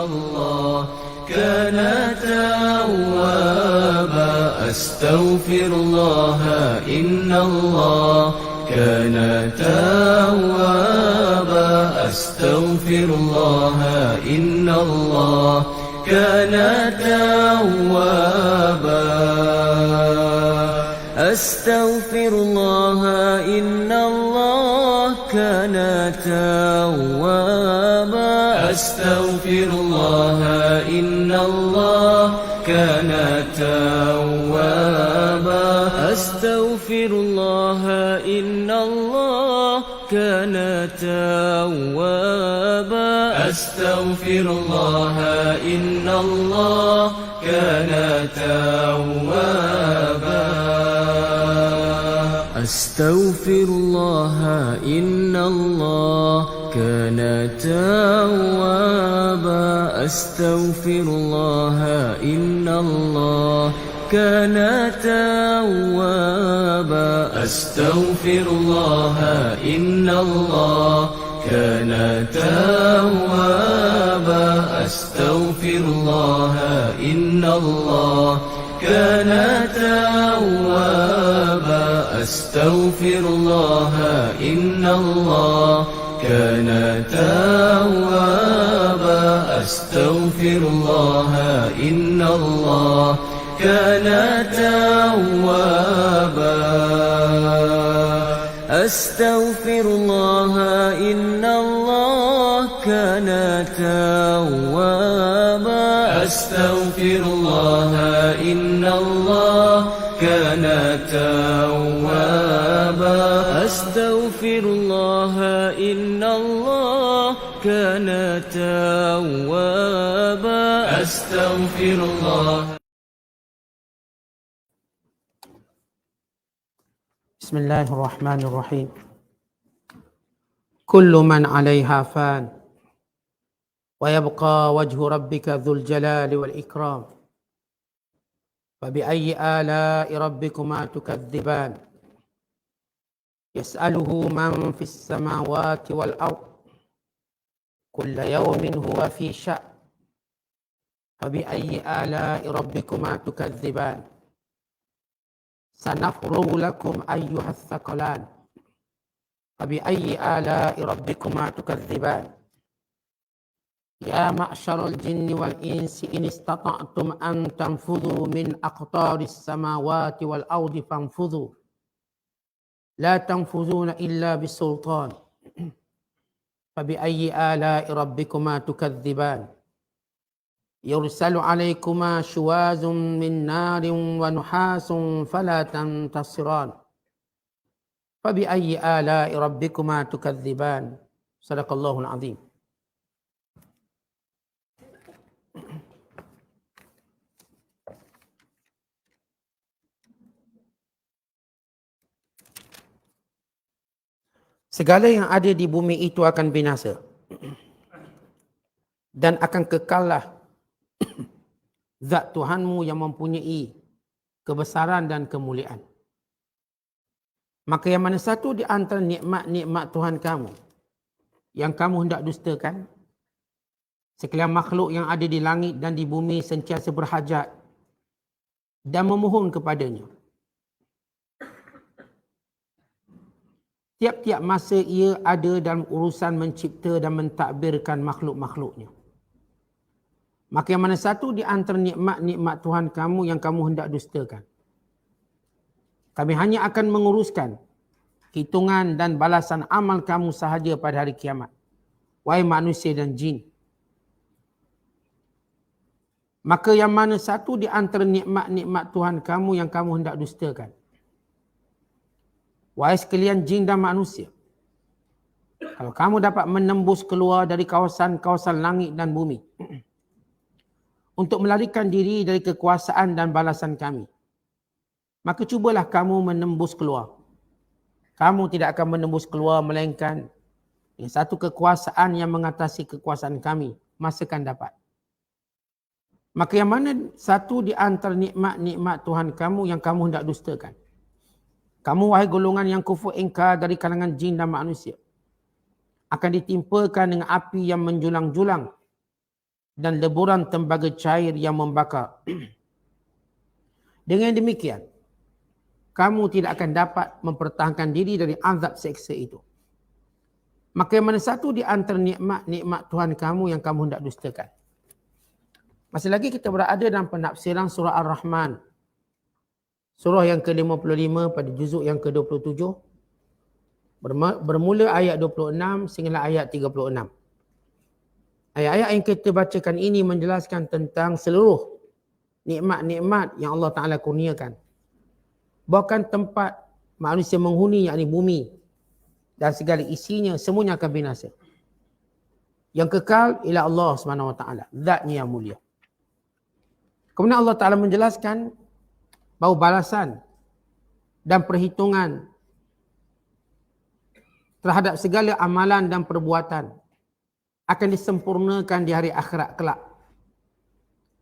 الله كان توابا أستغفر الله إن الله كان توابا أستغفر الله إن الله كان توابا أستغفر الله إن الله كان توابا أستغفر الله إن الله كان توابا أستغفر الله إن الله كان توابا أستغفر الله إن الله كان توابا أستغفر الله إن الله كان توابا أستغفر الله إن الله كان توابا أستغفر الله إن الله كان توابا أستغفر الله إن الله كان توابا أستغفر الله إن الله كان توابا أستغفر الله إن الله كان توابا أستغفر الله إن الله كان توابا أستغفر الله إن الله كان توابا أستغفر الله إن الله كان توابا أستغفر الله. بسم الله الرحمن الرحيم. كل من عليها فان ويبقى وجه ربك ذو الجلال والإكرام فبأي آلاء ربكما تكذبان يسأله من في السماوات والأرض كل يوم هو في شأن فبأي آلاء ربكما تكذبان سنفرغ لكم أيها الثقلان فبأي آلاء ربكما تكذبان يا معشر الجن والإنس إن استطعتم أن تنفذوا من أقطار السماوات والأرض فانفذوا لا تنفذون إلا بسلطان فبأي آلاء ربكما تكذبان يرسل عليكما شواظ من نار ونحاس فلا تنتصران فبأي آلاء ربكما تكذبان صدق الله العظيم. Segala yang ada di bumi itu akan binasa dan akan kekallah zat Tuhanmu yang mempunyai kebesaran dan kemuliaan. Maka yang mana satu di antara nikmat-nikmat Tuhan kamu yang kamu hendak dustakan? Sekalian makhluk yang ada di langit dan di bumi sentiasa berhajat dan memohon kepadanya. Tiap-tiap masa ia ada dalam urusan mencipta dan mentadbirkan makhluk-makhluknya. Maka yang mana satu di antara nikmat-nikmat Tuhan kamu yang kamu hendak dustakan? Kami hanya akan menguruskan hitungan dan balasan amal kamu sahaja pada hari kiamat. Wahai manusia dan jin. Maka yang mana satu di antara nikmat-nikmat Tuhan kamu yang kamu hendak dustakan? Wahai sekalian jin dan manusia. Kalau kamu dapat menembus keluar dari kawasan-kawasan langit dan bumi untuk melarikan diri dari kekuasaan dan balasan kami, maka cubalah kamu menembus keluar. Kamu tidak akan menembus keluar melainkan yang satu kekuasaan yang mengatasi kekuasaan kami, masa akan dapat. Maka yang mana satu di antara nikmat-nikmat Tuhan kamu yang kamu hendak dustakan? Kamu wahai golongan yang kufur ingkar dari kalangan jin dan manusia akan ditimpakan dengan api yang menjulang-julang dan leburan tembaga cair yang membakar. Dengan demikian, kamu tidak akan dapat mempertahankan diri dari azab seksa itu. Maka mana satu di antara nikmat-nikmat Tuhan kamu yang kamu hendak dustakan? Masih lagi kita berada dalam penafsiran surah Ar-Rahman. Surah yang ke-55 pada juzuk yang ke-27. Bermula ayat 26 sehingga ayat 36. Ayat-ayat yang kita bacakan ini menjelaskan tentang seluruh nikmat-nikmat yang Allah Ta'ala kurniakan. Bahkan tempat manusia menghuni, yakni bumi dan segala isinya semuanya akan binasa. Yang kekal ialah Allah SWT, zatnya yang mulia. Kemudian Allah Ta'ala menjelaskan bahawa balasan dan perhitungan terhadap segala amalan dan perbuatan akan disempurnakan di hari akhirat kelak.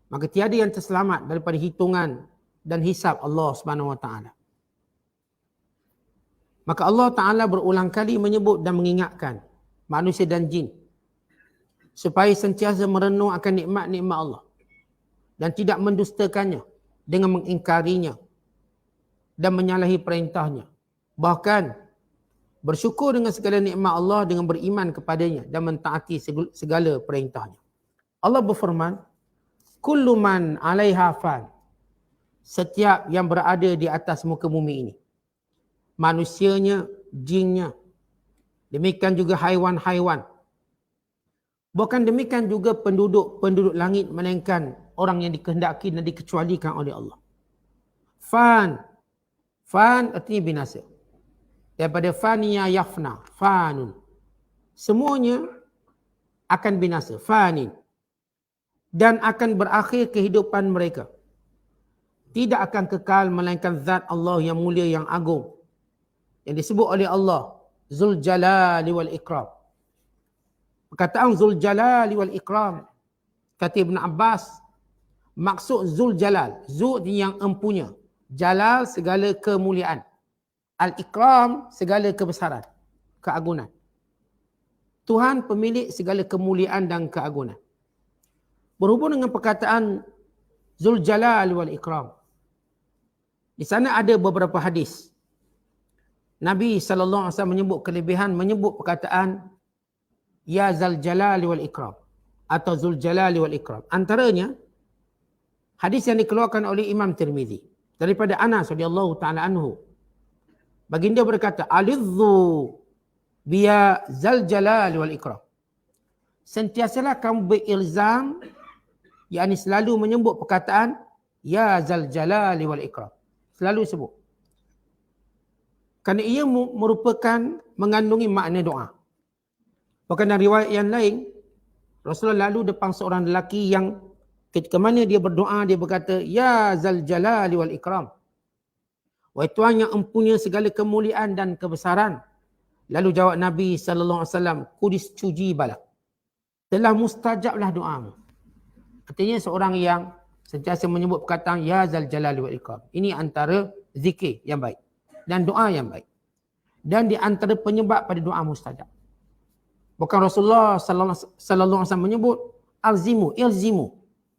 Maka tiada yang terselamat daripada hitungan dan hisab Allah SWT. Maka Allah Ta'ala berulang kali menyebut dan mengingatkan manusia dan jin supaya sentiasa merenung akan nikmat-nikmat Allah dan tidak mendustakannya dengan mengingkarinya dan menyalahi perintahnya. Bahkan bersyukur dengan segala nikmat Allah dengan beriman kepadanya dan mentaati segala perintahnya. Allah berfirman, kullu man 'alaiha fan. Setiap yang berada di atas muka bumi ini, manusianya, jinnya, demikian juga haiwan-haiwan. Bukan demikian juga penduduk langit, melainkan orang yang dikehendaki dan dikecualikan oleh Allah. Fan artinya binasa. Daripada faniya yafna, fanun. Semuanya akan binasa, fanin. Dan akan berakhir kehidupan mereka. Tidak akan kekal melainkan zat Allah yang mulia, yang agung. Yang disebut oleh Allah, Zul Jalali wal Ikram. Perkataan Zul Jalali wal Ikram, kata Ibn Abbas, maksud Zul Jalal, Zul yang empunya, Jalal segala kemuliaan, Al-Ikram segala kebesaran, keagungan. Tuhan pemilik segala kemuliaan dan keagungan. Berhubung dengan perkataan Zul Jalal wal Ikram, di sana ada beberapa hadis. Nabi SAW menyebut kelebihan, menyebut perkataan Ya Zal Jalali wal Ikram atau Zul Jalali wal Ikram. Antaranya hadis yang dikeluarkan oleh Imam Tirmizi daripada Anas radhiyallahu taala anhu. Baginda berkata, Alizzu biya Zal Jalali wal Ikram. Sentiasalah kamu berilzam, yakni selalu menyebut perkataan Ya Zal Jalali wal Ikram. Selalu sebut. Kerana ia merupakan mengandungi makna doa. Bahkan dalam riwayat yang lain, Rasulullah lalu depan seorang lelaki yang ketika mana dia berdoa, dia berkata, Ya Zal Jalali wal Ikram. Wahai Tuhan yang empunya segala kemuliaan dan kebesaran. Lalu jawab Nabi SAW, Kudis cuji balak. Telah mustajablah doamu. Artinya seorang yang sentiasa menyebut perkataan Ya Zal Jalali wal Ikram. Ini antara zikir yang baik dan doa yang baik. Dan di antara penyebab pada doa mustajab. Bukan Rasulullah sallallahu alaihi wasallam menyebut ilzimu.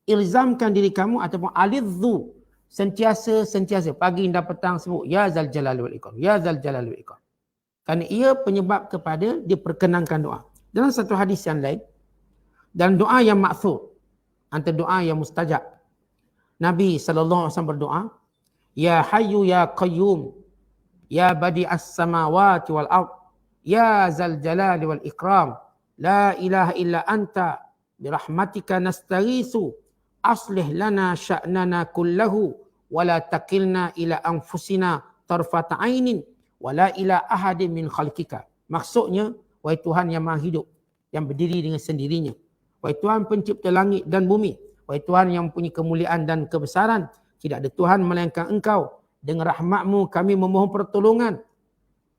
Ilzamkan diri kamu ataupun alidzu. Sentiasa pagi dan petang sebut Ya Zal Jalali wal Ikram. Ya Zal Jalali wal Ikram. Kerana ia penyebab kepada diperkenankan doa. Dalam satu hadis yang lain, dan doa yang ma'thur, antara doa yang mustajab, Nabi SAW berdoa, Ya Hayyu Ya Qayyum, Ya Badi'as Samawati wal Ard, Ya Zal Jalali wal Ikram, La ilaha illa anta, birahmatika nastaghiitsu, aslih lana sya'nana kullahu, wala takilna ila anfusina tarfata ainin, wala ila ahadin min khalqika. Maksudnya, wahai Tuhan yang maha hidup, yang berdiri dengan sendirinya. Wahai Tuhan pencipta langit dan bumi. Wahai Tuhan yang mempunyai kemuliaan dan kebesaran. Tidak ada Tuhan melainkan Engkau. Dengan rahmat-Mu kami memohon pertolongan.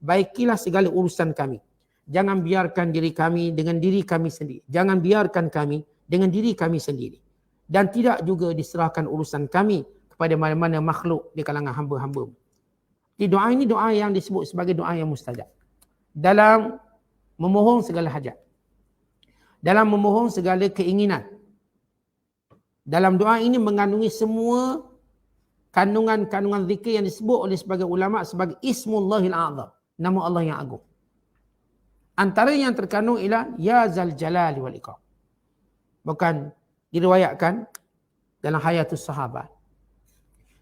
Baikilah segala urusan kami. Jangan biarkan diri kami dengan diri kami sendiri. Jangan biarkan kami dengan diri kami sendiri. Dan tidak juga diserahkan urusan kami kepada mana-mana makhluk di kalangan hamba-hamba-Mu. Jadi doa ini doa yang disebut sebagai doa yang mustajab. Dalam memohon segala hajat. Dalam memohon segala keinginan. Dalam doa ini mengandungi semua kandungan-kandungan zikir yang disebut oleh sebagai ulama sebagai Ismullahil A'zam, nama Allah yang agung. Antara yang terkandung ialah Ya Zal Jalali wal Ikram. Bukan diriwayatkan dalam Hayatus Sahabat.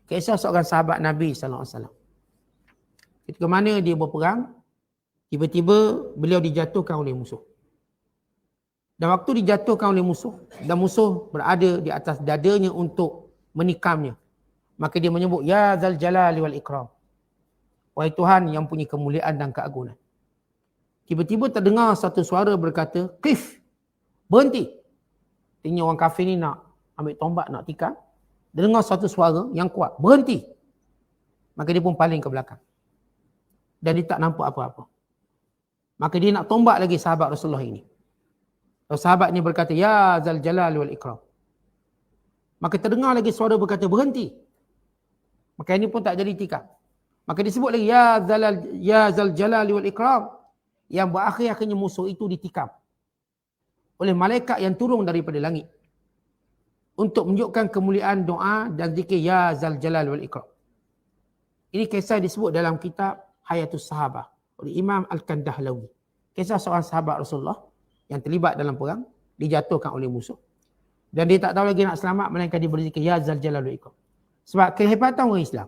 Kisah seorang sahabat Nabi SAW. Ketika mana dia berperang, tiba-tiba beliau dijatuhkan oleh musuh. Dan waktu dijatuhkan oleh musuh, dan musuh berada di atas dadanya untuk menikamnya, maka dia menyebut Ya Zal Jalali wal Ikram. Wahai Tuhan yang punya kemuliaan dan keagungan. Tiba-tiba terdengar satu suara berkata, Qif, berhenti. Artinya orang kafir ni nak ambil tombak, nak tikam. Dengar satu suara yang kuat, berhenti. Maka dia pun paling ke belakang. Dan dia tak nampak apa-apa. Maka dia nak tombak lagi sahabat Rasulullah ini. Lalu sahabat ni berkata, Ya Zal Jalal wal Ikram. Maka terdengar lagi suara berkata, berhenti. Maka ini pun tak jadi tikam. Maka disebut lagi, Ya Zal Jalal wal Ikram. Yang berakhir akhirnya musuh itu ditikam oleh malaikat yang turun daripada langit. Untuk menunjukkan kemuliaan doa dan zikir Ya Zal Jalal wal Ikram. Ini kisah disebut dalam kitab Hayatus Sahabah oleh Imam Al-Kandahlawi. Kisah seorang sahabat Rasulullah yang terlibat dalam perang, dijatuhkan oleh musuh. Dan dia tak tahu lagi nak selamat melainkan dia berzikir Ya Zal Jalal wal Ikram. Sebab kehebatan orang Islam,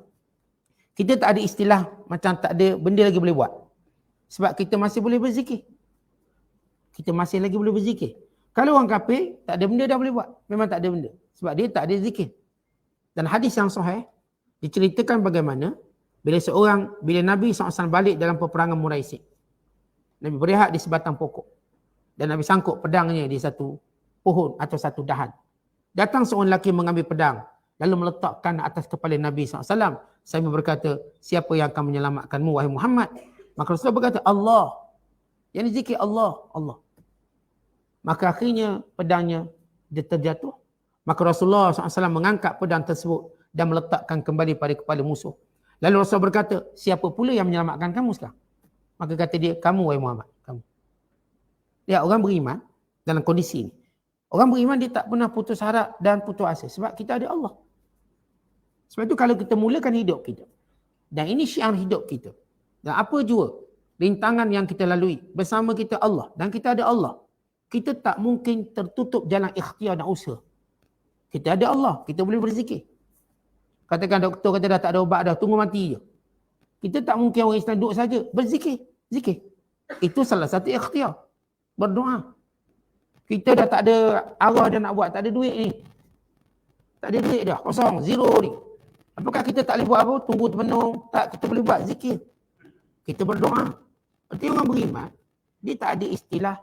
kita tak ada istilah macam tak ada benda lagi boleh buat. Sebab kita masih boleh berzikir. Kita masih lagi boleh berzikir. Kalau orang kafir, tak ada benda dah boleh buat. Memang tak ada benda. Sebab dia tak ada zikir. Dan hadis yang sahih, diceritakan bagaimana bila Nabi SAW balik dalam peperangan Muraisik. Nabi berehat di sebatang pokok. Dan Nabi sangkut pedangnya di satu pohon atau satu dahan. Datang seorang lelaki mengambil pedang. Lalu meletakkan atas kepala Nabi SAW. Sambil berkata, siapa yang akan menyelamatkanmu, wahai Muhammad? Maka Rasulullah berkata, Allah. Yang zikir Allah, Allah. Maka akhirnya pedangnya dia terjatuh. Maka Rasulullah SAW mengangkat pedang tersebut dan meletakkan kembali pada kepala musuh. Lalu Rasulullah berkata, siapa pula yang menyelamatkan kamu sekarang? Maka kata dia, kamu wahai Muhammad. Kamu. Ya, orang beriman dalam kondisi ini. Orang beriman dia tak pernah putus harap dan putus asa. Sebab kita ada Allah. Sebab itu kalau kita mulakan hidup kita. Dan ini syiar hidup kita. Dan apa jua rintangan yang kita lalui bersama kita Allah dan kita ada Allah, kita tak mungkin tertutup jalan ikhtiar dan usaha. Kita ada Allah, kita boleh berzikir. Katakan doktor kata dah tak ada ubat dah, tunggu mati je. Kita tak mungkin orang Islam duduk saja, berzikir, zikir. Itu salah satu ikhtiar. Berdoa. Kita dah tak ada arwah dah nak buat, tak ada duit ni. Tak ada duit dah, kosong, zero ni. Apakah kita tak boleh buat apa? Tunggu terpenuh. Tak, kita boleh buat zikir. Kita berdoa. Berarti orang beriman, dia tak ada istilah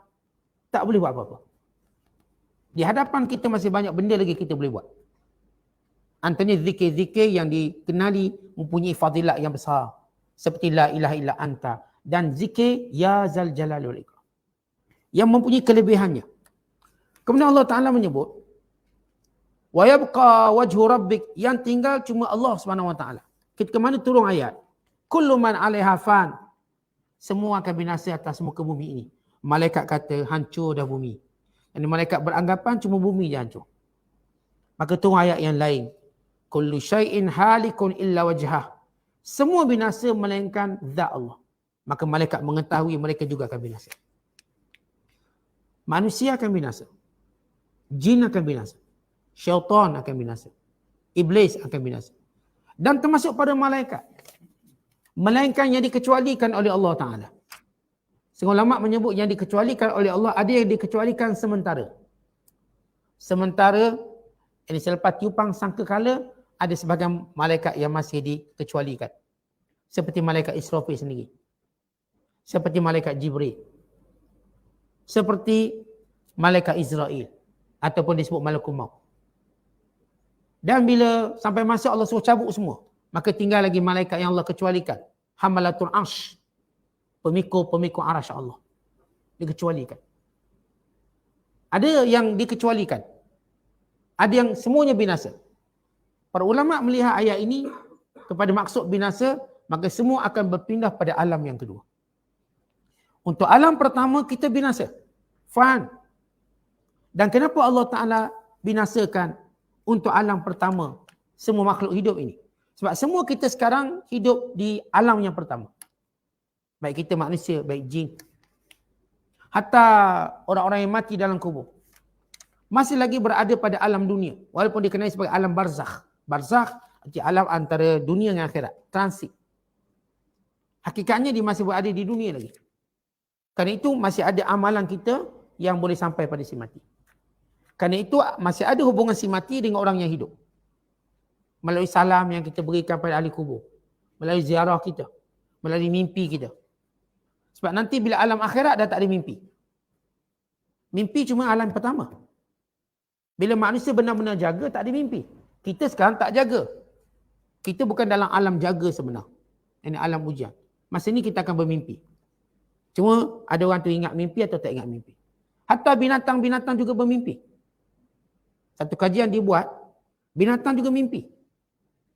tak boleh buat apa-apa. Di hadapan kita masih banyak benda lagi kita boleh buat. Antaranya zikir-zikir yang dikenali mempunyai fadilat yang besar. Seperti La ilaha illa anta. Dan zikir Ya Zal Jalal wal Ikram. Yang mempunyai kelebihannya. Kemudian Allah Ta'ala menyebut, wa yabqa wajhu rabbik, yang tinggal cuma Allah Subhanahu wa taala. Ketika mana turun ayat, kullu man 'alaiha fan, semua akan binasa atas muka bumi ini. Malaikat kata hancur dah bumi. Dan malaikat beranggapan cuma bumi je hancur. Maka turun ayat yang lain, kullu syai'in halikun illa wajhah, semua binasa melainkan zat Allah. Maka malaikat mengetahui mereka juga akan binasa. Manusia akan binasa. Jin akan binasa. Syaitan akan binasa. Iblis akan binasa. Dan termasuk pada malaikat. Melainkan yang dikecualikan oleh Allah Ta'ala. Seorang ulama menyebut yang dikecualikan oleh Allah, ada yang dikecualikan sementara. Sementara, ini selepas tiupang sangkakala, ada sebahagian malaikat yang masih dikecualikan. Seperti malaikat Israfil sendiri. Seperti malaikat Jibril. Seperti malaikat Israel. Ataupun disebut malakul maut. Dan bila sampai masa Allah suruh cabut semua, maka tinggal lagi malaikat yang Allah kecualikan. Hamalatul arsh. Pemikul arasy Allah. Dikecualikan. Ada yang dikecualikan. Ada yang semuanya binasa. Para ulama melihat ayat ini kepada maksud binasa, maka semua akan berpindah pada alam yang kedua. Untuk alam pertama kita binasa. Fan. Dan kenapa Allah Ta'ala binasakan untuk alam pertama semua makhluk hidup ini. Sebab semua kita sekarang hidup di alam yang pertama. Baik kita manusia, baik jin. Hatta orang-orang yang mati dalam kubur masih lagi berada pada alam dunia. Walaupun dikenali sebagai alam barzakh. Barzakh arti alam antara dunia dan akhirat. Transit. Hakikatnya dia masih berada di dunia lagi. Kerana itu masih ada amalan kita yang boleh sampai pada si mati. Kerana itu masih ada hubungan si mati dengan orang yang hidup. Melalui salam yang kita berikan pada ahli kubur. Melalui ziarah kita. Melalui mimpi kita. Sebab nanti bila alam akhirat dah tak ada mimpi. Mimpi cuma alam pertama. Bila manusia benar-benar jaga, tak ada mimpi. Kita sekarang tak jaga. Kita bukan dalam alam jaga sebenar. Ini alam ujian. Masa ni kita akan bermimpi. Cuma ada orang tu ingat mimpi atau tak ingat mimpi. Hatta binatang-binatang juga bermimpi. Satu kajian dibuat, binatang juga mimpi.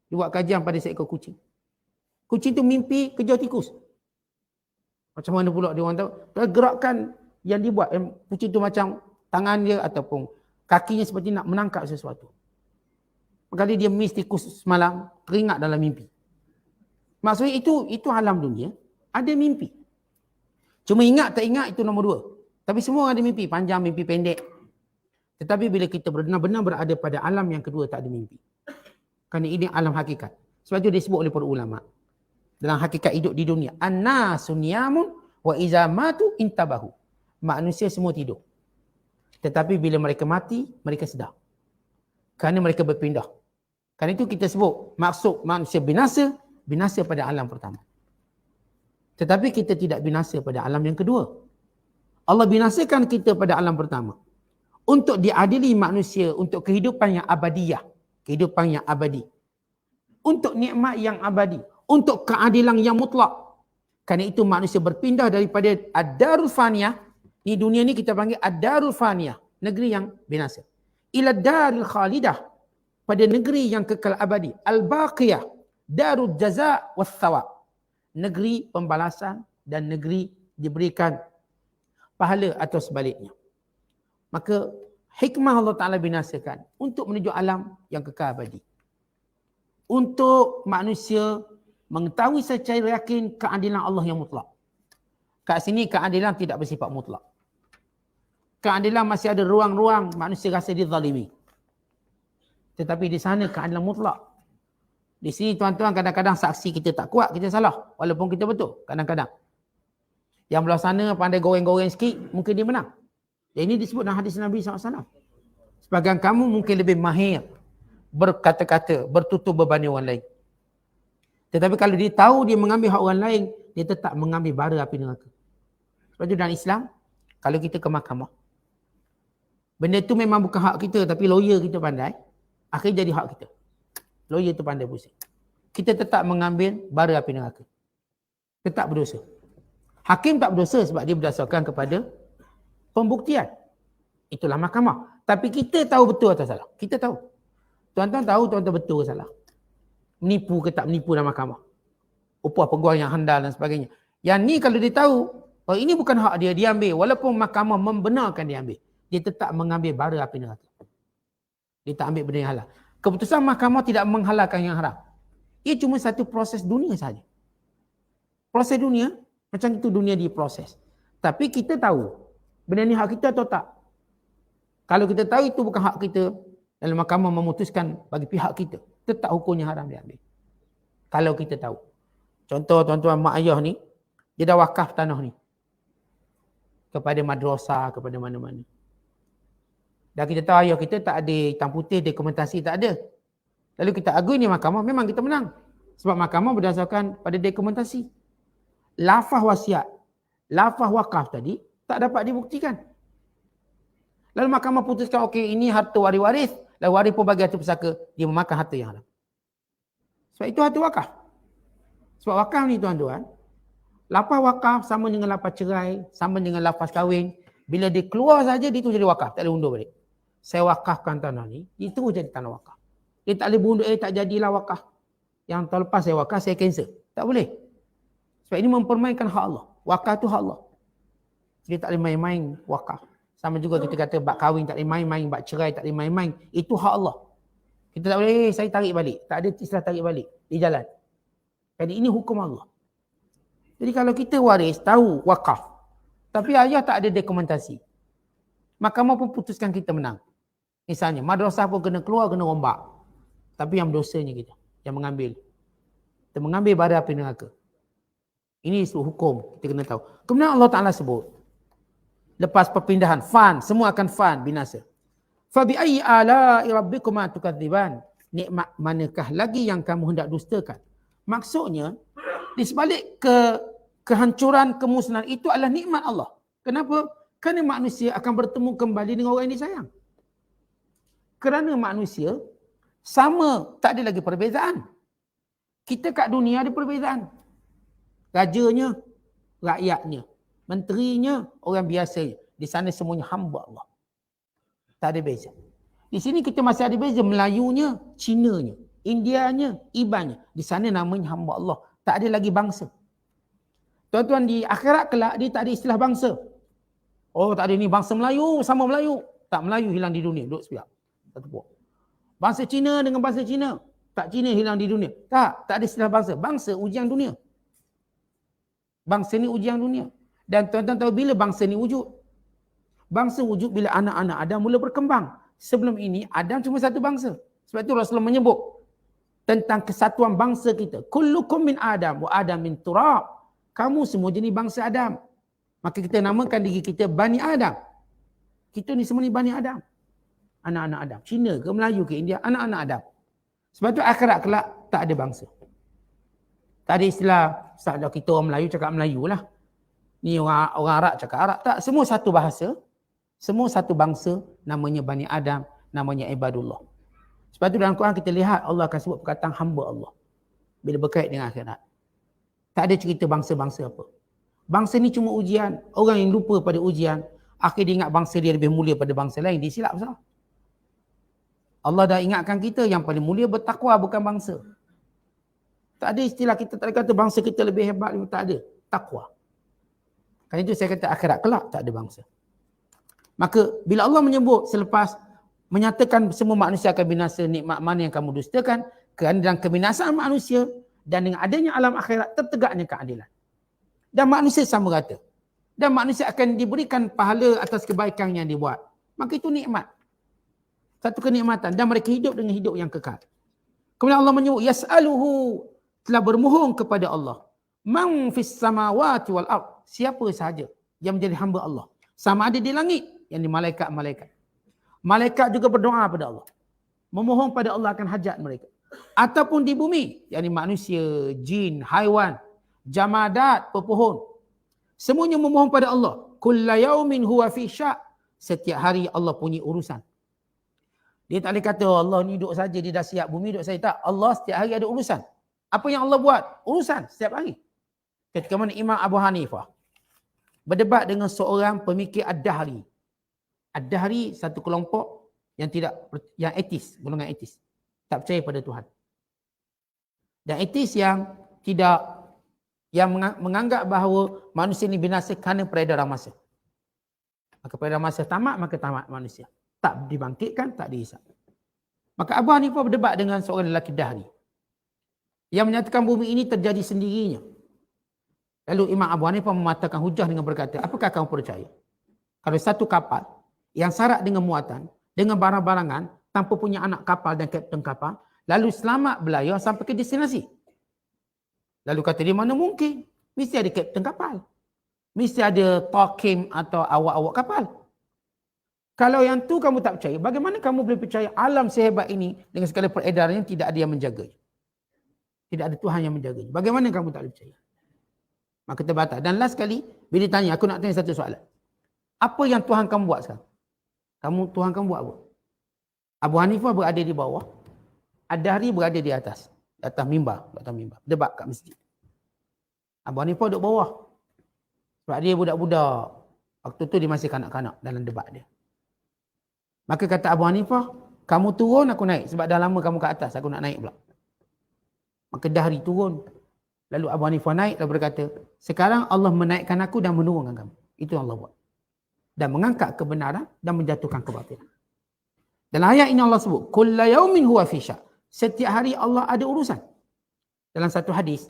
Dibuat kajian pada seekor kucing. Kucing tu mimpi kejar tikus. Macam mana pula dia orang tahu? Gerakan yang dibuat, kucing tu macam tangan dia ataupun kakinya seperti nak menangkap sesuatu. Kali dia miss tikus semalam, teringat dalam mimpi. Maksudnya itu alam dunia, ada mimpi. Cuma ingat tak ingat itu nombor dua. Tapi semua orang ada mimpi, panjang, mimpi pendek. Tetapi bila kita benar-benar berada pada alam yang kedua, tak ada mimpi. Kerana ini alam hakikat. Sebab itu disebut oleh para ulama. Dalam hakikat hidup di dunia. An-nasu niyamun wa iza matu intabahu. Manusia semua tidur. Tetapi bila mereka mati, mereka sedar. Kerana mereka berpindah. Kerana itu kita sebut maksud manusia binasa, binasa pada alam pertama. Tetapi kita tidak binasa pada alam yang kedua. Allah binasakan kita pada alam pertama. Untuk diadili manusia untuk kehidupan yang abadiyah. Kehidupan yang abadi. Untuk nikmat yang abadi. Untuk keadilan yang mutlak. Kerana itu manusia berpindah daripada ad-darul faniyah. Di dunia ni kita panggil ad-darul faniyah. Negeri yang binasa. Ila daril khalidah. Pada negeri yang kekal abadi. Al-baqiyah. Darul jaza' was thawab. Negeri pembalasan dan negeri diberikan pahala atau sebaliknya. Maka hikmah Allah Ta'ala binasakan untuk menuju alam yang kekal abadi. Untuk manusia mengetahui secara yakin keadilan Allah yang mutlak. Kat sini keadilan tidak bersifat mutlak. Keadilan masih ada ruang-ruang manusia rasa dizalimi. Tetapi di sana keadilan mutlak. Di sini tuan-tuan kadang-kadang saksi kita tak kuat, kita salah. Walaupun kita betul, kadang-kadang. Yang belah sana pandai goreng-goreng sikit, mungkin dia menang. Dan ini disebut dalam hadis Nabi SAW. Sebagian kamu mungkin lebih mahir berkata-kata, bertutur berbanding orang lain. Tetapi kalau dia tahu dia mengambil hak orang lain, dia tetap mengambil bara api neraka. Sebab itu dalam Islam, kalau kita ke mahkamah, benda itu memang bukan hak kita, tapi lawyer kita pandai, akhirnya jadi hak kita. Lawyer itu pandai pusing. Kita tetap mengambil bara api neraka. Tetap berdosa. Hakim tak berdosa sebab dia berdasarkan kepada pembuktian. Itulah mahkamah. Tapi kita tahu betul atau salah. Kita tahu. Tuan-tuan tahu tuan-tuan betul ke salah. Menipu ke tak menipu dalam mahkamah. Upah peguam yang handal dan sebagainya. Yang ni kalau dia tahu, oh ini bukan hak dia, dia ambil. Walaupun mahkamah membenarkan dia ambil. Dia tetap mengambil bara api neraka. Dia tak ambil benda yang halal. Keputusan mahkamah tidak menghalalkan yang haram. Ia cuma satu proses dunia saja. Proses dunia, macam itu dunia diproses. Tapi kita tahu, benda ni hak kita atau tak. Kalau kita tahu itu bukan hak kita, dan mahkamah memutuskan bagi pihak kita, tetap hukumnya haram diambil. Kalau kita tahu. Contoh tuan-tuan mak ayah ni, dia dah wakaf tanah ni. Kepada madrasah, kepada mana-mana. Dan kita tahu ayah kita tak ada hitam putih, dokumentasi tak ada. Lalu kita agui ni mahkamah, memang kita menang. Sebab mahkamah berdasarkan pada dokumentasi. Lafaz wasiat, lafaz wakaf tadi tak dapat dibuktikan. Lalu mahkamah putuskan, okey ini harta waris-waris, lalu waris pun bagi harta pusaka, dia memakan harta yang haram. Sebab itu harta wakaf. Sebab wakaf ni tuan-tuan, lafaz wakaf sama dengan lafaz cerai, sama dengan lafaz kahwin. Bila dia keluar saja, dia tu jadi wakaf, tak boleh undur balik. Saya wakafkan tanah ni, itu jadi tanah wakaf. Dia tak boleh bundur, tak jadilah wakaf. Yang tahun lepas saya wakaf, saya cancel. Tak boleh. Sebab ini mempermainkan hak Allah. Wakaf tu hak Allah. Dia tak boleh main-main wakaf. Sama juga kita kata bab kahwin tak boleh main-main, bab cerai tak boleh main-main. Itu hak Allah. Kita tak boleh, saya tarik balik. Tak ada istilah tarik balik di jalan. Jadi ini hukum Allah. Jadi kalau kita waris, tahu wakaf. Tapi ayah tak ada dokumentasi. Mahkamah pun putuskan kita menang. Misalnya, madrasah pun kena keluar, kena rombak. Tapi yang berdosanya kita, yang mengambil. Kita mengambil bara api neraka. Ini isu hukum, kita kena tahu. Kemudian Allah Ta'ala sebut, lepas perpindahan, semua akan binasa. فَبِأَيِّ آلَاءِ رَبِّكُمَا تُكَذِّبَانِ. Nikmat manakah lagi yang kamu hendak dustakan? Maksudnya, di sebalik kehancuran, kemusnahan itu adalah nikmat Allah. Kenapa? Kerana manusia akan bertemu kembali dengan orang yang disayang. Kerana manusia sama, tak ada lagi perbezaan. Kita kat dunia ada perbezaan. Rajanya, rakyatnya, menterinya, orang biasanya. Di sana semuanya hamba Allah. Tak ada beza. Di sini kita masih ada beza. Melayunya, Cinanya, Indianya, Ibannya. Di sana namanya hamba Allah. Tak ada lagi bangsa. Tuan-tuan, di akhirat kelak dia tak ada istilah bangsa. Oh, tak ada ni bangsa Melayu sama Melayu. Tak, Melayu hilang di dunia. Duduk sepiak. Satu puak. Bangsa Cina dengan bangsa Cina. Tak, Cina hilang di dunia. Tak ada istilah bangsa. Bangsa ujian dunia. Bangsa ni ujian dunia. Dan tuan-tuan tahu bila bangsa ni wujud? Bangsa wujud bila anak-anak Adam mula berkembang. Sebelum ini, Adam cuma satu bangsa. Sebab itu Rasulullah menyebut tentang kesatuan bangsa kita. Kullukum min Adam wa Adam min turab. Kamu semua jenis bangsa Adam. Maka kita namakan diri kita Bani Adam. Kita ni semua ni Bani Adam. Anak-anak Adam. Cina ke Melayu ke India, anak-anak Adam. Sebab itu akhirat kelak tak ada bangsa. Tak ada istilah, kalau kita orang Melayu cakap Melayu lah. Ni orang Arab cakap Arab. Tak, semua satu bahasa. Semua satu bangsa, namanya Bani Adam, namanya Ibadullah. Sebab itu dalam Quran kita lihat Allah akan sebut perkataan hamba Allah. Bila berkait dengan akhirat. Tak ada cerita bangsa-bangsa apa. Bangsa ni cuma ujian. Orang yang lupa pada ujian, akhir dia ingat bangsa dia lebih mulia pada bangsa lain. Dia silap salah. Allah dah ingatkan kita yang paling mulia bertakwa, bukan bangsa. Tak ada istilah kita tak kata bangsa kita lebih hebat, tak ada. Takwa. Kerana itu saya kata akhirat kelak tak ada bangsa. Maka bila Allah menyebut selepas menyatakan semua manusia akan binasa, nikmat mana yang kamu dustakan, kerana dalam kebinasaan manusia dan dengan adanya alam akhirat tertegaknya keadilan. Dan manusia sama rata. Dan manusia akan diberikan pahala atas kebaikan yang dibuat. Maka itu nikmat. Satu kenikmatan. Dan mereka hidup dengan hidup yang kekal. Kemudian Allah menyebut, yas'aluhu, telah bermohon kepada Allah. Man fis samawati wal ard. Siapa sahaja yang menjadi hamba Allah. Sama ada di langit, yang di malaikat-malaikat. Malaikat juga berdoa pada Allah. Memohon pada Allah akan hajat mereka. Ataupun di bumi, yang di manusia, jin, haiwan, jamadat, pepohon. Semuanya memohon pada Allah. Kulla yaumin huwa fi sya'. Setiap hari Allah punya urusan. Dia tak boleh kata Allah ni duduk saja, dia dah siap bumi duduk saja. Tak, Allah setiap hari ada urusan. Apa yang Allah buat? Urusan setiap hari. Ketika mana Imam Abu Hanifah berdebat dengan seorang pemikir Ad-Dahri. Ad-Dahri satu kelompok yang etis, golongan etis. Tak percaya pada Tuhan. Dan etis yang menganggap bahawa manusia ini binasa kerana peredaran masa. Maka peredaran masa tamat, maka tamat manusia. Tak dibangkitkan, tak dihisap. Maka Abu Hanifah berdebat dengan seorang lelaki Dahri yang menyatakan bumi ini terjadi sendirinya. Lalu Imam Abu Hanifah mematahkan hujah dengan berkata, apakah kamu percaya? Kalau satu kapal yang syarat dengan muatan, dengan barang-barangan, tanpa punya anak kapal dan kapten kapal, lalu selamat berlayar sampai ke destinasi. Lalu kata dia, mana mungkin? Mesti ada kapten kapal. Mesti ada takim atau awak-awak kapal. Kalau yang tu kamu tak percaya, bagaimana kamu boleh percaya alam sehebat ini dengan segala peredarannya tidak ada yang menjaganya? Tidak ada Tuhan yang menjaganya. Bagaimana kamu tak boleh percaya? Maka terbatas. Dan last sekali, bila ditanya, aku nak tanya satu soalan. Apa yang Tuhan kamu buat sekarang? Tuhan kamu buat apa? Abu Hanifah berada di bawah. Ad-Dahri berada di atas. Di atas mimbar. Debat kat masjid. Abu Hanifah duduk bawah. Sebab dia budak-budak. Waktu tu dia masih kanak-kanak dalam debat dia. Maka kata Abu Hanifah, kamu turun aku naik. Sebab dah lama kamu kat atas, aku nak naik pula. Maka Dahri turun. Lalu Abu Hanifah naik dan berkata, sekarang Allah menaikkan aku dan menurunkan kamu. Itu yang Allah buat. Dan mengangkat kebenaran dan menjatuhkan kebatilan. Dalam ayat ini Allah sebut, kulla yaumin huwa fi sya'. Setiap hari Allah ada urusan. Dalam satu hadis,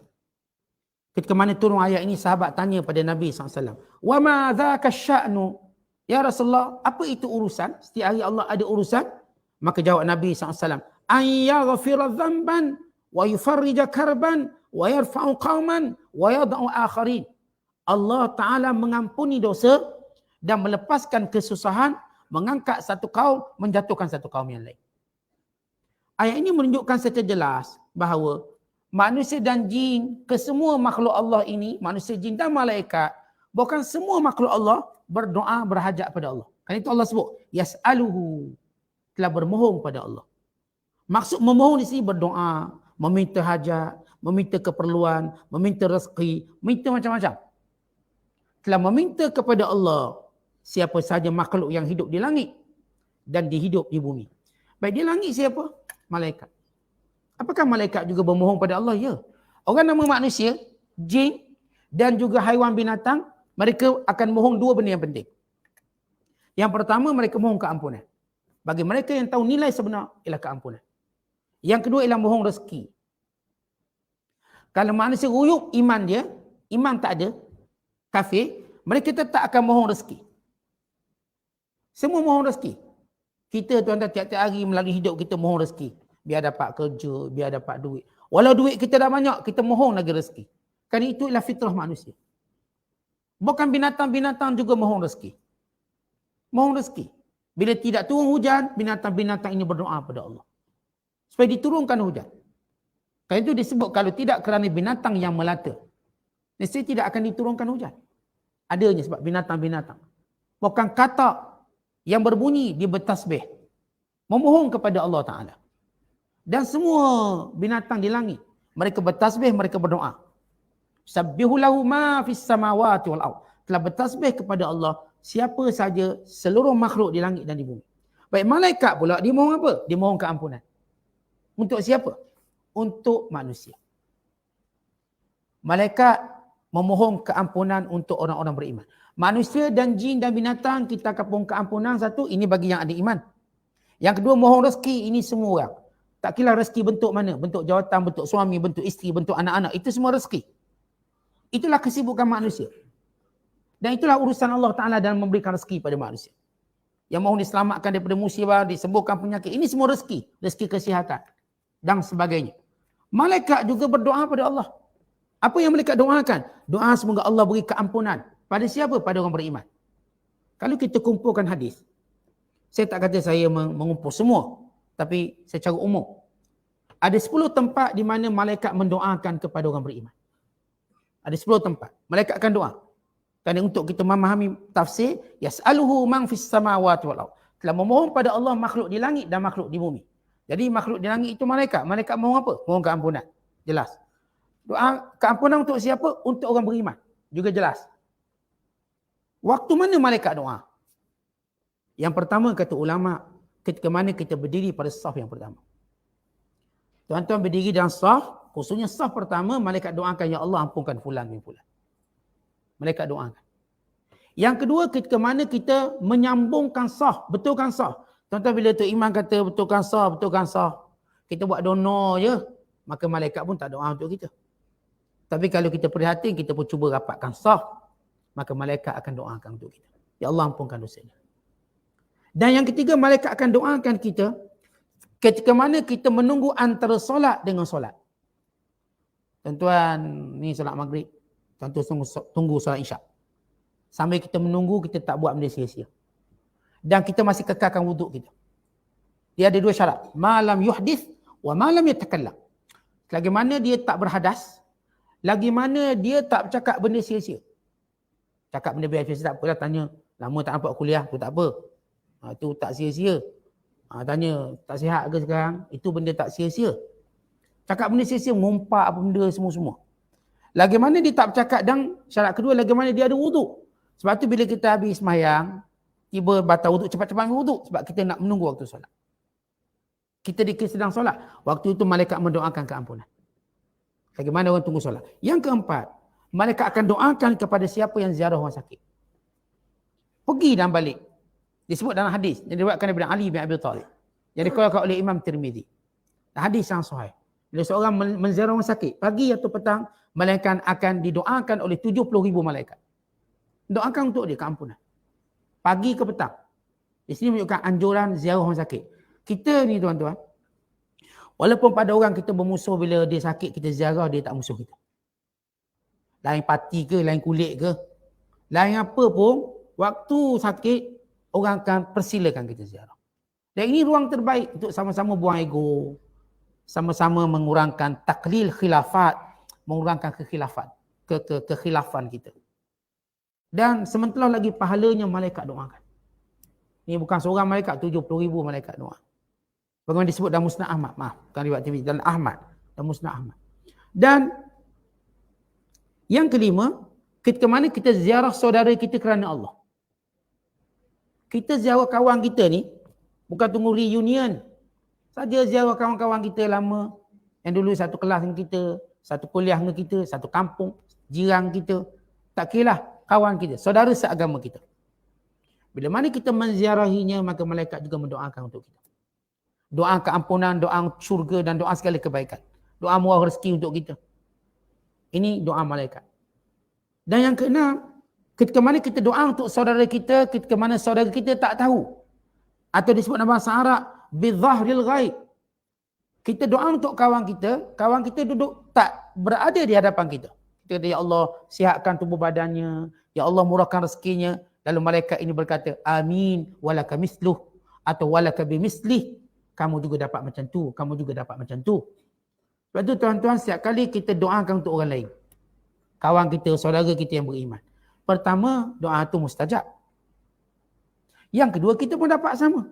ketika mana turun ayat ini, sahabat tanya pada Nabi SAW, wa ma dzaka sya'nu? Ya Rasulullah, apa itu urusan? Setiap hari Allah ada urusan. Maka jawab Nabi SAW, an yaghfira dhanban wa yufarrija karban wa yarfa'u qauman wa yad'u akharin. Allah Ta'ala mengampuni dosa dan melepaskan kesusahan, mengangkat satu kaum, menjatuhkan satu kaum yang lain. Ayat ini menunjukkan secara jelas bahawa manusia dan jin, kesemua makhluk Allah ini, manusia, jin dan malaikat, bukan semua makhluk Allah berdoa berhajat pada Allah. Kan itu Allah sebut, yas'aluhu, telah bermohon pada Allah. Maksud memohon di sini berdoa, meminta hajat, meminta keperluan, meminta rezeki, minta macam-macam. Telah meminta kepada Allah siapa saja makhluk yang hidup di langit dan dihidup di bumi. Baik, di langit siapa? Malaikat. Apakah malaikat juga bermohon pada Allah? Ya. Orang nama manusia, jin dan juga haiwan binatang, mereka akan mohon dua benda yang penting. Yang pertama, mereka mohon keampunan. Bagi mereka yang tahu nilai sebenar ialah keampunan. Yang kedua ialah mohon rezeki. Kalau manusia ruyuk iman dia, iman tak ada, kafir, mereka tetap akan mohon rezeki. Semua mohon rezeki. Kita tuan-tuan tiap-tiap hari melalui hidup kita mohon rezeki. Biar dapat kerja, biar dapat duit. Walau duit kita dah banyak, kita mohon lagi rezeki. Kerana itu ialah fitrah manusia. Bukan binatang-binatang juga mohon rezeki. Mohon rezeki. Bila tidak turun hujan, binatang-binatang ini berdoa pada Allah supaya diturunkan hujan. Kerana itu disebut kalau tidak kerana binatang yang melata, nescaya tidak akan diturunkan hujan. Adanya sebab binatang-binatang. Bukan katak yang berbunyi, dia bertasbih, memohon kepada Allah Ta'ala. Dan semua binatang di langit, mereka bertasbih, mereka berdoa. Sabbihu lahu ma fis samawati wal ard. Telah bertasbih kepada Allah siapa saja seluruh makhluk di langit dan di bumi. Baik, malaikat pula dia mohon apa? Dia mohon keampunan. Untuk siapa? Untuk manusia. Malaikat memohon keampunan untuk orang-orang beriman. Manusia dan jin dan binatang kita akan mohon keampunan, satu, ini bagi yang ada iman. Yang kedua, mohon rezeki, ini semua orang. Tak kira rezeki bentuk mana, bentuk jawatan, bentuk suami, bentuk isteri, bentuk anak-anak, itu semua rezeki. Itulah kesibukan manusia. Dan itulah urusan Allah Ta'ala dalam memberikan rezeki pada manusia. Yang mohon diselamatkan daripada musibah, disembuhkan penyakit, ini semua rezeki. Rezeki kesihatan dan sebagainya. Malaikat juga berdoa pada Allah. Apa yang malaikat doakan? Doa semoga Allah beri keampunan. Pada siapa? Pada orang beriman. Kalau kita kumpulkan hadis, saya tak kata saya mengumpul semua, tapi secara umum, ada 10 tempat di mana malaikat mendoakan kepada orang beriman. Ada 10 tempat. Malaikat akan doa. Kerana untuk kita memahami tafsir, yas'aluhu man fis samawati wal ard. Telah memohon pada Allah makhluk di langit dan makhluk di bumi. Jadi makhluk di langit itu malaikat. Malaikat mohon apa? Mohon keampunan. Jelas. Doa keampunan untuk siapa? Untuk orang beriman. Juga jelas. Waktu mana malaikat doa? Yang pertama kata ulama, ketika mana kita berdiri pada saf yang pertama. Tuan-tuan berdiri dalam saf, khususnya saf pertama, malaikat doakan, ya Allah ampunkan fulan bin fulan. Malaikat doakan. Yang kedua, ketika mana kita menyambungkan saf, betulkan saf. Tuan-tuan bila tu imam kata betulkan saf, kita buat dono je, maka malaikat pun tak doa untuk kita. Tapi kalau kita prihatin, kita pun cuba rapatkan saf, maka malaikat akan doakan untuk kita. Ya Allah ampunkan dosanya. Dan yang ketiga, malaikat akan doakan kita ketika mana kita menunggu antara solat dengan solat. Tuan-tuan, ni solat maghrib. Tuan-tuan tunggu solat isyak. Sambil kita menunggu, kita tak buat benda sia-sia. Dan kita masih kekalkan wuduk kita. Dia ada 2 syarat. Malam yuhdith wa malam yatakallam. Lagi mana dia tak berhadas, lagi mana dia tak bercakap benda sia-sia. Cakap benda biasa tak apalah, tanya, lama tak nampak kuliah, tu tak apa. Itu tak sia-sia. Tanya, tak sihat ke sekarang? Itu benda tak sia-sia. Cakap benda sia-sia, ngumpak apa benda semua-semua. Lagi mana dia tak bercakap, dan syarat kedua, lagi mana dia ada wuduk. Sebab tu bila kita habis sembahyang, tiba batal wuduk, cepat-cepat ambil wuduk. Sebab kita nak menunggu waktu solat. Kita sedang solat. Waktu itu malaikat mendoakan keampunan. Bagaimana orang tunggu solat. Yang keempat, malaikat akan doakan kepada siapa yang ziarah orang sakit. Pergi dan balik. Disebut dalam hadis yang diriwayatkan daripada Ali bin Abi Thalib. Yang dikeluarkan oleh Imam Tirmizi. Hadis yang sahih. Bila seorang menziarah orang sakit, pagi atau petang, malaikat akan didoakan oleh 70,000 malaikat. Doakan untuk dia keampunan. Pagi ke petang. Di sini menunjukkan anjuran ziarah orang sakit. Kita ni tuan-tuan, walaupun pada orang kita bermusuh bila dia sakit, kita ziarah, dia tak musuh kita. Lain parti ke, lain kulit ke, lain apa pun, waktu sakit, orang akan persilakan kita ziarah. Dan ini ruang terbaik untuk sama-sama buang ego, sama-sama mengurangkan taklil khilafat, mengurangkan kekhilafan kita. Dan sementara lagi pahalanya malaikat doakan. Ini bukan seorang malaikat, 70,000 malaikat doa. Bagaimana disebut dalam Musnad Ahmad. Maaf, bukan riwayat Tirmizi, dalam Ahmad. Dalam Musnad Ahmad. Dan yang kelima, ketika mana kita ziarah saudara kita kerana Allah. Kita ziarah kawan kita ni, bukan tunggu reunion. Saja ziarah kawan-kawan kita lama, yang dulu satu kelas dengan kita, satu kuliah dengan kita, satu kampung, jiran kita. Tak kira lah, kawan kita, saudara seagama kita. Bila mana kita menziarahinya, maka malaikat juga mendoakan untuk kita. Doa keampunan, doa syurga dan doa segala kebaikan. Doa murah rezeki untuk kita. Ini doa malaikat. Dan yang keenam, ketika mana kita doa untuk saudara kita, ketika mana saudara kita tak tahu. Atau disebut dalam bahasa Arab, bidhahril ghaib. Kita doa untuk kawan kita duduk tak berada di hadapan kita. Kita kata, ya Allah, sihatkan tubuh badannya. Ya Allah, murahkan rezekinya. Lalu malaikat ini berkata, amin, walaka misluh. Atau walaka bimislih. Kamu juga dapat macam tu. Kamu juga dapat macam tu. Sebab tu tuan-tuan, setiap kali kita doakan untuk orang lain. Kawan kita, saudara kita yang beriman. Pertama, doa itu mustajab. Yang kedua, kita pun dapat sama.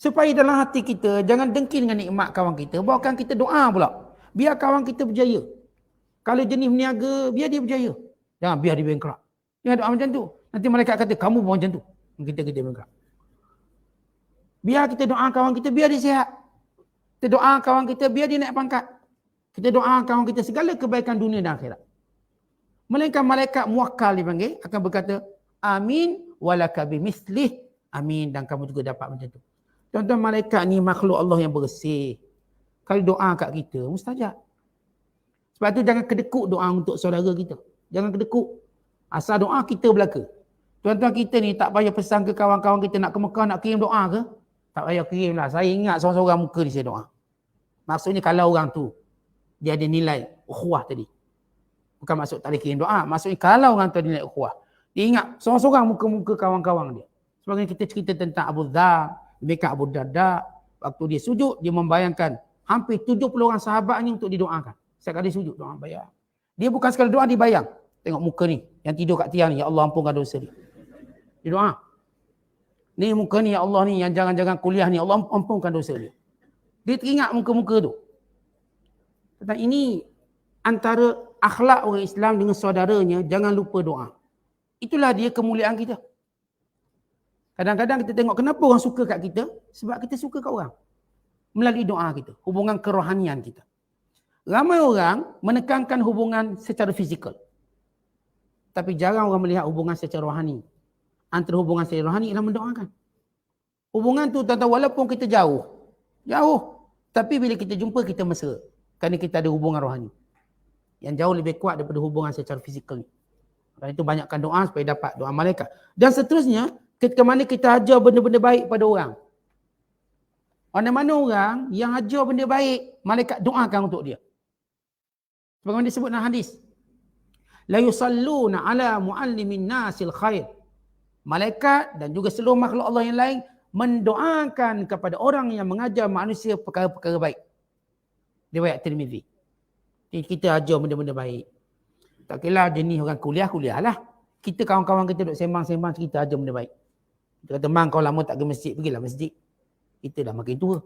Supaya dalam hati kita, jangan dengki dengan nikmat kawan kita. Bawakan kita doa pula. Biar kawan kita berjaya. Kalau jenis meniaga, biar dia berjaya. Jangan biar dia bankrupt. Dia doa macam tu. Nanti mereka kata, kamu pun macam tu. Kita bankrupt. Biar kita doa kawan kita, biar dia sihat. Kita doa kawan kita, biar dia naik pangkat. Kita doa kawan kita segala kebaikan dunia dan akhirat. Melainkan malaikat muwakkal dipanggil, akan berkata, amin walaka bimislih. Amin, dan kamu juga dapat macam tu. Tuan-tuan, malaikat ni makhluk Allah yang bersih. Kalau doa kat kita, mustajab. Sebab tu jangan kedekut doa untuk saudara kita. Jangan kedekut. Asal doa kita belaka. Tuan-tuan, kita ni tak payah pesan ke kawan-kawan kita nak ke Mekah, nak kirim doa ke? Tak payah kirim lah. Saya ingat seorang-seorang muka ni saya doa. Maksudnya kalau orang tu, dia ada nilai ukhuwah tadi. Bukan maksud tak boleh kirim doa. Maksudnya kalau orang tu ada nilai ukhuwah. Dia ingat seorang-seorang muka-muka kawan-kawan dia. Sebagainya kita cerita tentang Abu Dhar, mereka Abu Darda. Waktu dia sujud, dia membayangkan hampir 70 orang sahabatnya untuk didoakan. Setiap kali sujud, doa bayang. Dia bukan sekali doa, dia bayang. Tengok muka ni, yang tidur kat tiang ni. Ya Allah, ampunkan dosa dia. Dia doa. Ni muka ni, ya Allah ni, yang jangan-jangan kuliah ni. Allah ampunkan dosa dia. Dia teringat muka-muka tu. Tentang ini, antara akhlak orang Islam dengan saudaranya, jangan lupa doa. Itulah dia kemuliaan kita. Kadang-kadang kita tengok kenapa orang suka kat kita? Sebab kita suka kat orang. Melalui doa kita. Hubungan kerohanian kita. Ramai orang menekankan hubungan secara fizikal. Tapi jarang orang melihat hubungan secara rohani. Antara hubungan secara rohani ialah mendoakan. Hubungan tu tuan-tuan, walaupun kita jauh. Tapi bila kita jumpa, kita mesra. Kerana kita ada hubungan rohani. Yang jauh lebih kuat daripada hubungan secara fizikal. Kerana itu banyakkan doa supaya dapat doa malaikat. Dan seterusnya, ketika mana kita ajar benda-benda baik pada orang. Mana-mana orang yang ajar benda baik, malaikat doakan untuk dia. Sebagaimana disebut dalam hadis. La yusalluna ala muallimin nasil khair. Malaikat dan juga seluruh makhluk Allah yang lain mendoakan kepada orang yang mengajar manusia perkara-perkara baik. Riwayat Tirmizi. Kita ajar benda-benda baik. Tak kira jenis orang kuliah lah. Kita kawan-kawan kita duduk sembang-sembang, kita ajar benda baik. Kita kata, "Mang, kau lama tak ke masjid, pergilah masjid." Kita dah makin tua.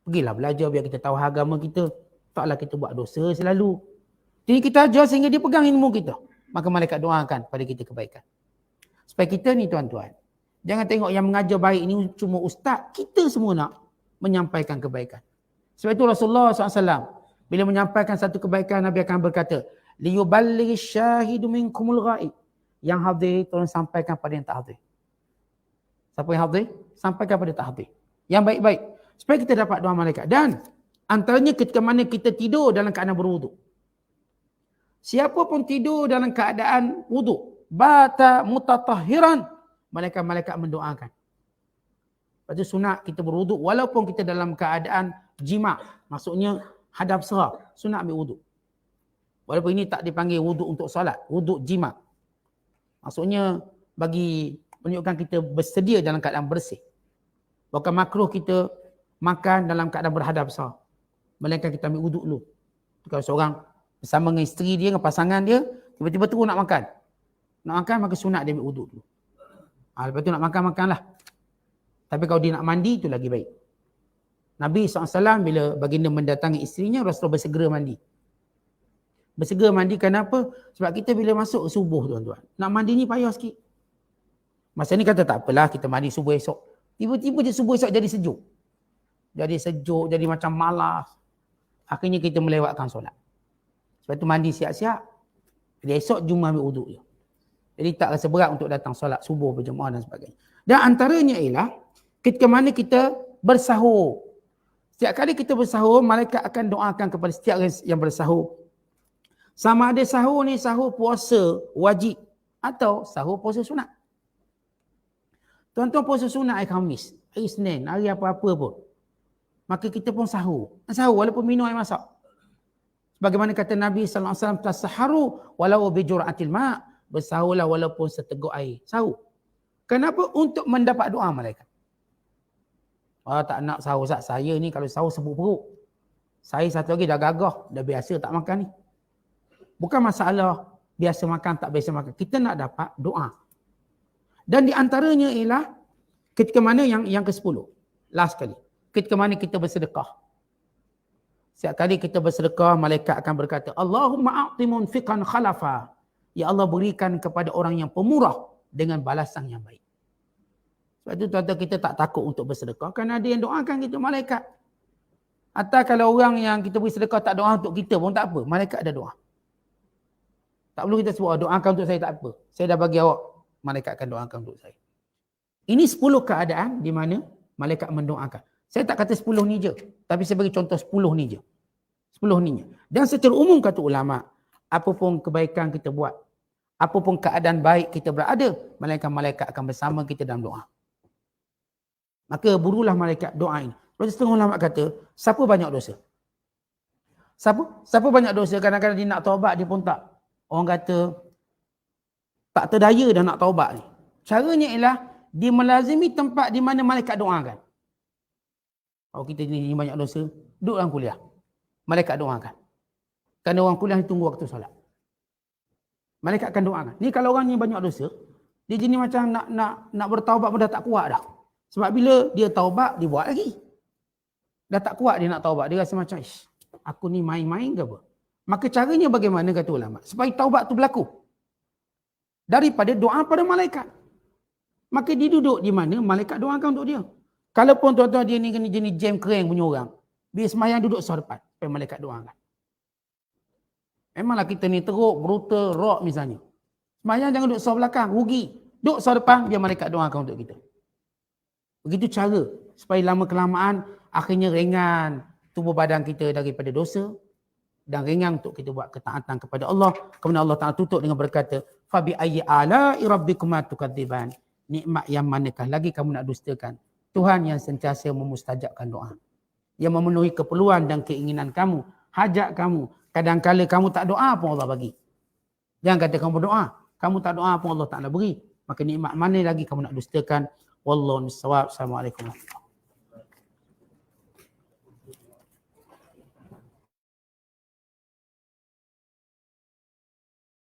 Pergilah belajar biar kita tahu agama kita. Taklah kita buat dosa selalu. Jadi kita ajar sehingga dia pegang ilmu kita. Maka malaikat doakan pada kita kebaikan. Supaya kita ni tuan-tuan, jangan tengok yang mengajar baik ni cuma ustaz. Kita semua nak menyampaikan kebaikan. Sebab itu Rasulullah SAW, bila menyampaikan satu kebaikan, Nabi akan berkata, "Liyuballighi syahidu minkumul ghaib." Yang hadir, tolong sampaikan pada yang tak hadir. Siapa yang hadir? Sampaikan pada tak hadir. Yang baik-baik. Supaya kita dapat doa malaikat. Dan antaranya ketika mana kita tidur dalam keadaan berwuduk. Siapa pun tidur dalam keadaan wuduk, bata mutatahhiran, malaikat-malaikat mendoakan. Lepas tu sunat kita berwuduk walaupun kita dalam keadaan jima', maksudnya hadap serah, sunat ambil wuduk. Walaupun ini tak dipanggil wuduk untuk solat, wuduk jima'. Maksudnya bagi menunjukkan kita bersedia dalam keadaan bersih. Bukan makruh kita makan dalam keadaan berhadap serah. Melainkan kita ambil wuduk dulu. Kalau seorang bersama dengan isteri dia, dengan pasangan dia, tiba-tiba terus nak makan. Nak makan, maka sunat dia ambil wuduk dulu. Lepas tu nak makan, makanlah. Tapi kalau dia nak mandi, itu lagi baik. Nabi SAW bila baginda mendatangi isterinya, Rasulullah bersegera mandi. Bersegera mandi kenapa? Sebab kita bila masuk subuh tuan-tuan, nak mandi ni payah sikit. Masa ni kata tak apalah, kita mandi subuh esok. Tiba-tiba je subuh esok jadi sejuk. Jadi sejuk, jadi macam malas. Akhirnya kita melewatkan solat. Sebab tu mandi siap-siap. Jadi esok cuma ambil wuduk je. Jadi tak rasa berat untuk datang solat subuh berjemaah dan sebagainya. Dan antaranya ialah ketika mana kita bersahur. Setiap kali kita bersahur, malaikat akan doakan kepada setiap yang bersahur. Sama ada sahur ni sahur puasa wajib atau sahur puasa sunat. Tuan-tuan puasa sunat hari Khamis, hari Isnin, hari apa-apa pun. Maka kita pun sahur. Sahur walaupun minum air masak. Sebagaimana kata Nabi SAW, tasaharu walau bijur'atil ma', bersahurlah walaupun seteguk air. Sahur. Kenapa? Untuk mendapat doa malaikat. Tak nak sahur Ustaz. Saya ni kalau sahur sebut perut. Saya satu lagi dah gagah, dah biasa tak makan ni. Bukan masalah biasa makan tak biasa makan. Kita nak dapat doa. Dan di antaranya ialah ketika mana yang ke-10. Last kali. Ketika mana kita bersedekah. Setiap kali kita bersedekah, malaikat akan berkata, Allahumma a'ti munfiqan khalafa. Ya Allah, berikan kepada orang yang pemurah dengan balasan yang baik. Sebab itu tuan-tuan kita tak takut untuk bersedekah. Kerana ada yang doakan kita, malaikat. Atau kalau orang yang kita beri sedekah tak doa untuk kita pun tak apa. Malaikat ada doa. Tak perlu kita sebut, doakan untuk saya tak apa. Saya dah bagi awak, malaikat akan doakan untuk saya. Ini 10 keadaan di mana malaikat mendoakan. Saya tak kata 10 ni je. Tapi saya bagi contoh 10 ni je. 10 ni je. Dan secara umum kata ulama, apapun kebaikan kita buat, apapun keadaan baik kita berada, malaikat-malaikat akan bersama kita dalam doa. Maka burulah malaikat doa ini. Lalu setengah ulama kata, siapa banyak dosa? Siapa banyak dosa? Kadang-kadang dia nak taubat, dia pun tak. Orang kata, tak terdaya dah nak taubat ni. Caranya ialah, dia melazimi tempat di mana malaikat doakan. Kalau kita ni banyak dosa, duduk dalam kuliah. Malaikat doakan. Kerana orang kuliah ni tunggu waktu solat. Malaikat akan doakan. Ni kalau orang ni banyak dosa, dia jenis macam nak bertaubat pun dah tak kuat dah. Sebab bila dia taubat, dia buat lagi. Dah tak kuat dia nak taubat. Dia rasa macam, aku ni main-main ke apa? Maka caranya bagaimana kata ulama? Supaya taubat tu berlaku. Daripada doa pada malaikat. Maka dia duduk di mana malaikat doakan untuk dia. Kalaupun tuan-tuan dia ni jenis jam kering punya orang, dia semayang duduk sah depan, supaya malaikat doakan. Memanglah kita ni teruk, brutal, rock misalnya. Semayang jangan duduk sah belakang, rugi. Duduk sah depan, biar malaikat doakan untuk kita. Begitu cara, supaya lama-kelamaan, akhirnya ringan tubuh badan kita daripada dosa, dan ringan untuk kita buat ketaatan kepada Allah. Kemudian Allah Ta'ala tutup dengan berkata, Fabi ayyi ala'i rabbikuma tukadziban. Nikmat yang manakah lagi kamu nak dustakan? Tuhan yang sentiasa memustajabkan doa. Yang memenuhi keperluan dan keinginan kamu, hajat kamu. Kadang-kala kamu tak doa pun Allah bagi. Jangan kata kamu berdoa, kamu tak doa pun Allah Ta'ala beri. Maka nikmat mana lagi kamu nak dustakan? Wallahu a'lam bishawab. Assalamualaikum warahmatullahi wabarakatuh.